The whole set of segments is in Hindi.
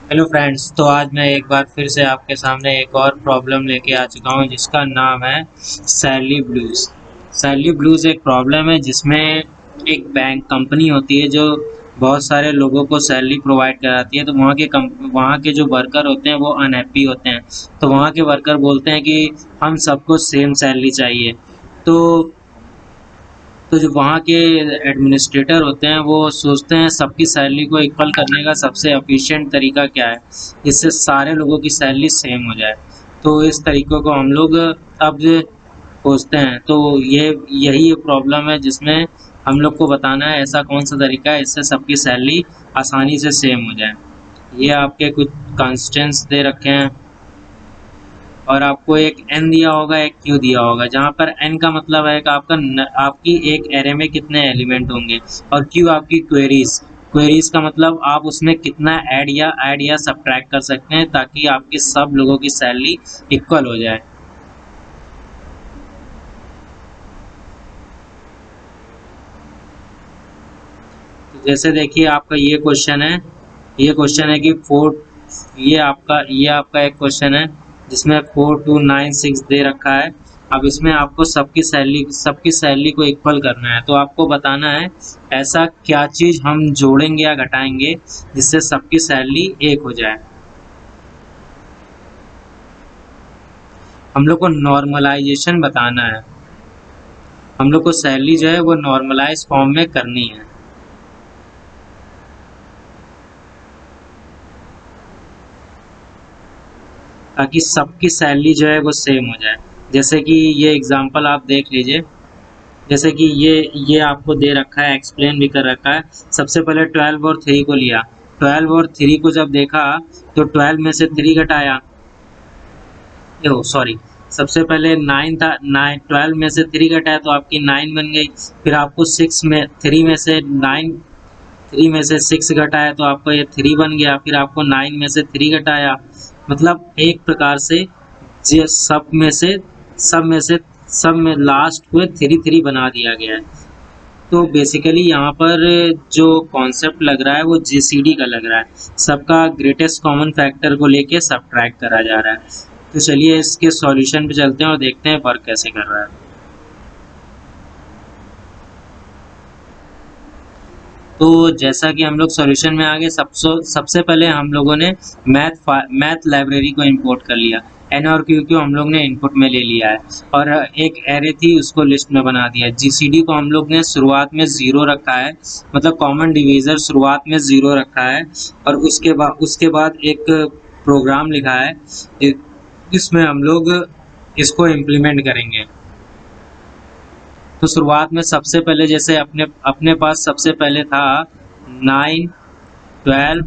Hello friends. तो आज मैं एक बार फिर से आपके सामने एक और प्रॉब्लम लेके आ चुका हूँ जिसका नाम है सैलरी ब्लूज। सैलरी ब्लूज एक प्रॉब्लम है जिसमें एक बैंक कंपनी होती है जो बहुत सारे लोगों को सैलरी प्रोवाइड कराती है। तो वहाँ के जो वर्कर होते हैं वो अनहैप्पी होते हैं। तो वहाँ के वर्कर बोलते हैं कि हम सबको सेम सैलरी चाहिए। तो जो वहाँ के एडमिनिस्ट्रेटर होते हैं वो सोचते हैं सबकी सैलरी को इक्वल करने का सबसे एफिशिएंट तरीका क्या है, जिससे सारे लोगों की सैलरी सेम हो जाए। तो इस तरीक़े को हम लोग अब खोजते हैं। तो यही प्रॉब्लम है जिसमें हम लोग को बताना है ऐसा कौन सा तरीका है इससे सबकी सैलरी आसानी से सेम हो जाए। ये आपके कुछ कंस्ट्रेंट्स दे रखे हैं और आपको एक n दिया होगा, एक q दिया होगा। जहाँ पर n का मतलब है कि आपकी एक एरे में कितने एलिमेंट होंगे, और q आपकी क्वेरीज का मतलब आप उसमें कितना ऐड या सब्ट्रैक्ट कर सकते हैं ताकि आपकी सब लोगों की सैलरी इक्वल हो जाए। तो जैसे देखिए आपका ये क्वेश्चन है कि ये आपका एक क्वेश्चन है जिसमें 4296 दे रखा है। अब इसमें आपको सबकी सैलरी को इक्वल करना है। तो आपको बताना है ऐसा क्या चीज़ हम जोड़ेंगे या घटाएंगे जिससे सबकी सैलरी एक हो जाए। हम लोग को नॉर्मलाइजेशन बताना है। हम लोग को सैलरी जो है वो नॉर्मलाइज फॉर्म में करनी है ताकि सबकी सैलरी जो है वो सेम हो जाए। जैसे कि ये एग्जांपल आप देख लीजिए। जैसे कि ये आपको दे रखा है, एक्सप्लेन भी कर रखा है। सबसे पहले 12 और 3 को लिया। 12 और 3 को जब देखा तो 12 में से 3 घटाया। सॉरी, सबसे पहले 9 था। 12 में से 3 घटाया तो आपकी 9 बन गई। फिर आपको 3 में से 9, 3 में से 6 घटाया तो आपका ये 3 बन गया। फिर आपको 9 में से 3 घटाया, मतलब एक प्रकार से सब में लास्ट को 3 बना दिया गया है। तो बेसिकली यहाँ पर जो कॉन्सेप्ट लग रहा है वो जीसीडी का लग रहा है। सबका ग्रेटेस्ट कॉमन फैक्टर को लेके सब्ट्रैक्ट करा जा रहा है। तो चलिए इसके सॉल्यूशन पे चलते हैं और देखते हैं वर्क कैसे कर रहा है। तो जैसा कि हम लोग सॉल्यूशन में आ गए, सबसे पहले हम लोगों ने मैथ लाइब्रेरी को इंपोर्ट कर लिया। एन और क्यू को हम लोग ने इनपुट में ले लिया है और एक एरे थी उसको लिस्ट में बना दिया। जीसीडी को हम लोग ने शुरुआत में 0 रखा है, मतलब कॉमन डिवीज़र शुरुआत में 0 रखा है। और उसके बाद एक प्रोग्राम लिखा है, इसमें हम लोग इसको इम्प्लीमेंट करेंगे। तो शुरुआत में सबसे पहले जैसे अपने पास सबसे पहले था 9, 12,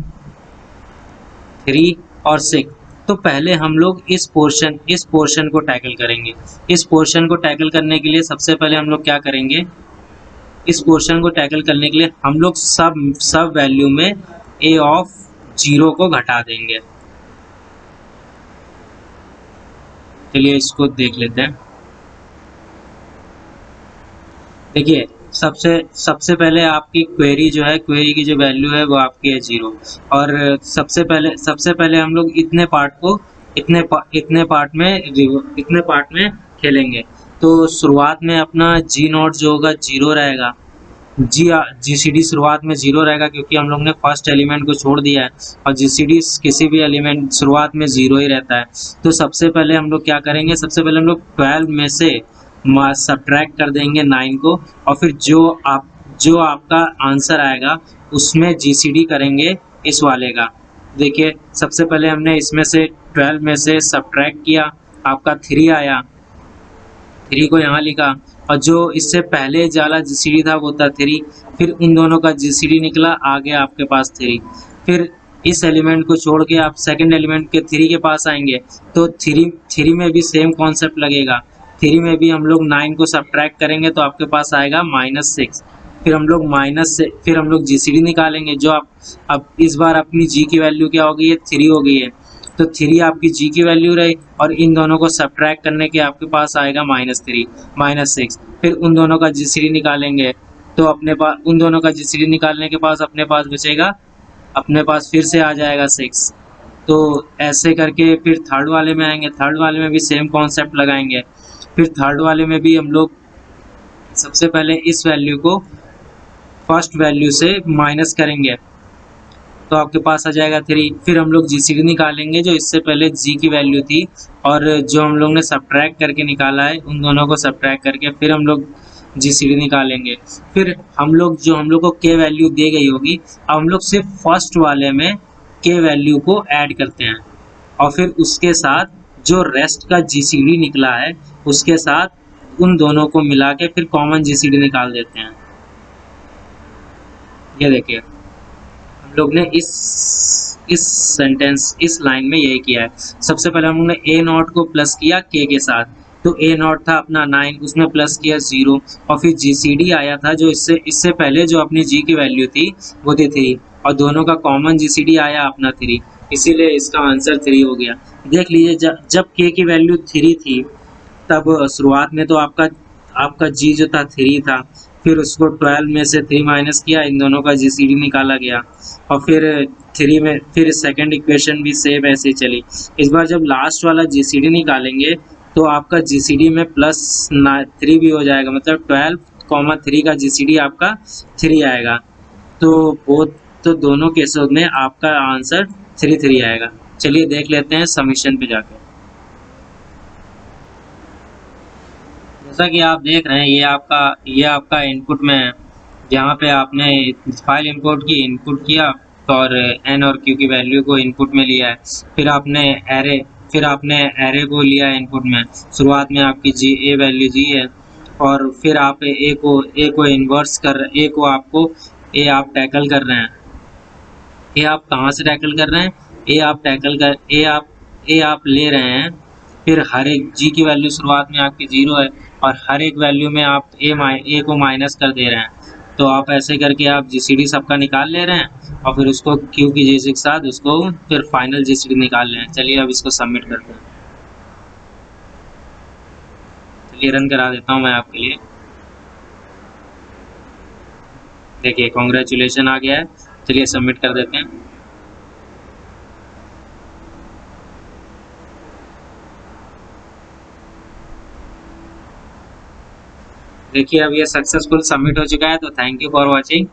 3 और 6। तो पहले हम लोग इस पोर्शन को टैकल करेंगे। इस पोर्शन को टैकल करने के लिए सबसे पहले हम लोग क्या करेंगे, इस पोर्शन को टैकल करने के लिए हम लोग सब वैल्यू में a ऑफ 0 को घटा देंगे। चलिए इसको देख लेते हैं। देखिए सबसे पहले आपकी क्वेरी जो है, क्वेरी की जो वैल्यू है वो आपकी है 0। और सबसे पहले हम लोग इतने पार्ट में खेलेंगे। तो शुरुआत में अपना जी नॉट जो होगा 0 रहेगा। जीसीडी शुरुआत में 0 रहेगा क्योंकि हम लोग ने फर्स्ट एलिमेंट को छोड़ दिया है और जीसीडी किसी भी एलिमेंट शुरुआत में 0 ही रहता है। तो सबसे पहले हम लोग क्या करेंगे, सबसे पहले हम लोग 12 में से सब्ट्रैक्ट कर देंगे 9 को, और फिर जो आपका आंसर आएगा उसमें जीसीडी करेंगे इस वाले का। देखिए सबसे पहले हमने इसमें से 12 में से सब्ट्रैक्ट किया, आपका 3 आया। 3 को यहाँ लिखा और जो इससे पहले वाला जीसीडी था वो था 3। फिर उन दोनों का जीसीडी निकला, आ गया आपके पास 3। फिर इस एलिमेंट को छोड़ के आप सेकंड एलिमेंट के 3 के पास आएंगे तो 3 में भी सेम कॉन्सेप्ट लगेगा। 3 में भी हम लोग 9 को सब्ट्रैक्ट करेंगे तो आपके पास आएगा -6। फिर हम लोग जीसीडी निकालेंगे। जो आप अब इस बार अपनी जी की वैल्यू क्या हो गई है, 3 हो गई है। तो 3 आपकी जी की वैल्यू रही और इन दोनों को सब्ट्रैक्ट करने के आपके पास आएगा -3 -6। फिर उन दोनों का जीसीडी निकालेंगे तो अपने पास उन दोनों का जीसीडी निकालने के पास अपने पास बचेगा, अपने पास फिर से आ जाएगा 6। तो ऐसे करके फिर थर्ड वाले में आएंगे, थर्ड वाले में भी सेम कॉन्सेप्ट लगाएंगे। फिर थर्ड वाले में भी हम लोग सबसे पहले इस वैल्यू को फर्स्ट वैल्यू से माइनस करेंगे तो आपके पास आ जाएगा 3। फिर हम लोग जीसीडी निकालेंगे जो इससे पहले जी की वैल्यू थी और जो हम लोग ने सब्ट्रैक्ट करके निकाला है उन दोनों को सब्ट्रैक्ट करके फिर हम लोग जीसीडी निकालेंगे। फिर हम लोग को के वैल्यू दी गई होगी, अब हम लोग सिर्फ फर्स्ट वाले में के वैल्यू को ऐड करते हैं और फिर उसके साथ जो रेस्ट का जीसीडी निकला है उसके साथ उन दोनों को मिला के फिर कॉमन जीसीडी निकाल देते हैं। ये देखिए हम लोग ने इस सेंटेंस इस लाइन में यही किया है। सबसे पहले हम लोग ने ए नॉट को प्लस किया के साथ, तो ए नॉट था अपना 9, उसमें प्लस किया 0 और फिर जीसीडी आया था जो इससे पहले जो अपनी जी की वैल्यू थी वो थी 3 और दोनों का कॉमन जीसीडी आया अपना 3, इसीलिए इसका आंसर 3 हो गया। देख लीजिए जब के की वैल्यू 3 थी तब शुरुआत में तो आपका जी जो था 3 था, फिर उसको 12 में से 3 माइनस किया, इन दोनों का जीसीडी निकाला गया और फिर 3 में फिर सेकंड इक्वेशन भी सेम ऐसे ही चली। इस बार जब लास्ट वाला जीसीडी निकालेंगे तो आपका जीसीडी में प्लस 3 भी हो जाएगा, मतलब 12, 3 का जीसीडी आपका 3 आएगा। तो दोनों केसों में आपका आंसर 3 आएगा। चलिए देख लेते हैं समीशन पे जाकर। जैसा कि आप देख रहे हैं ये आपका इनपुट में है, जहाँ पे आपने फाइल इंपोर्ट की, इनपुट किया और एन और क्यू की वैल्यू को इनपुट में लिया है। फिर आपने एरे को लिया है इनपुट में। शुरुआत में आपकी जी ए वैल्यू जी है और फिर आप ए को इन्वर्स ए को आपको ए आप टैकल कर रहे हैं। ए आप कहाँ से टैकल कर रहे हैं? ए आप ले रहे हैं, फिर हर एक जी की वैल्यू शुरुआत में आपकी 0 है और हर एक वैल्यू में आप ए को माइनस कर दे रहे हैं। तो आप ऐसे करके आप जीसीडी सबका निकाल ले रहे हैं और फिर उसको क्यू की जी के साथ उसको फिर फाइनल जीसीडी निकाल रहे हैं। चलिए अब इसको सबमिट करते हैं। चलिए रन करा देता हूँ मैं आपके लिए। देखिए कॉन्ग्रेचुलेशन आ गया है। चलिए सबमिट कर देते हैं। देखिए अब ये सक्सेसफुल सबमिट हो चुका है, तो थैंक यू फॉर वॉचिंग।